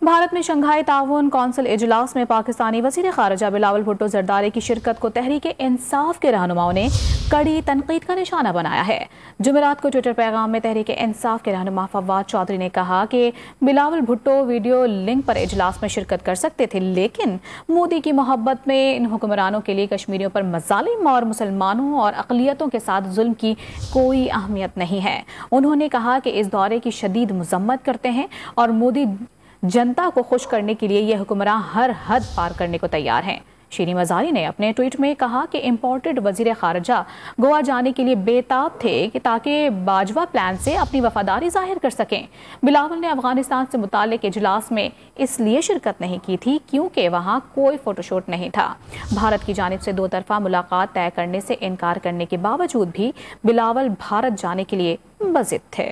भारत में शंघाई ताउन कौंसिल इजलास में पाकिस्तानी वज़ीर ख़ारिजा बिलावल भुट्टो ज़रदारी की शिरकत को तहरीक इंसाफ के रहनुमाओं ने कड़ी तनकीद का निशाना बनाया है। जुमेरात को ट्विटर पैगाम में तहरीक इंसाफ के रहनुमा फवाद चौधरी ने कहा कि बिलावल भुट्टो वीडियो लिंक पर इजलास में शिरकत कर सकते थे, लेकिन मोदी की मोहब्बत में इन हुक्मरानों के लिए कश्मीरियों पर मज़ालिम और मुसलमानों और अक़लियतों के साथ जुल्म की कोई अहमियत नहीं है। उन्होंने कहा कि इस दौरे की शदीद मज़म्मत करते हैं और मोदी जनता को खुश करने के लिए ये हुक्मरान हर हद पार करने को तैयार हैं। शीरी मज़ारी ने अपने ट्वीट में कहा कि इम्पोर्टेड वज़ीर ख़ारिजा गोवा जाने के लिए बेताब थे कि ताकि बाजवा प्लान से अपनी वफादारी जाहिर कर सकें। बिलावल ने अफगानिस्तान से मुताल्लिक इजलास में इसलिए शिरकत नहीं की थी क्योंकि वहाँ कोई फ़ोटोशूट नहीं था। भारत की जानिब से दो तरफ़ा मुलाकात तय करने से इनकार करने के बावजूद भी बिलावल भारत जाने के लिए बज़िद थे।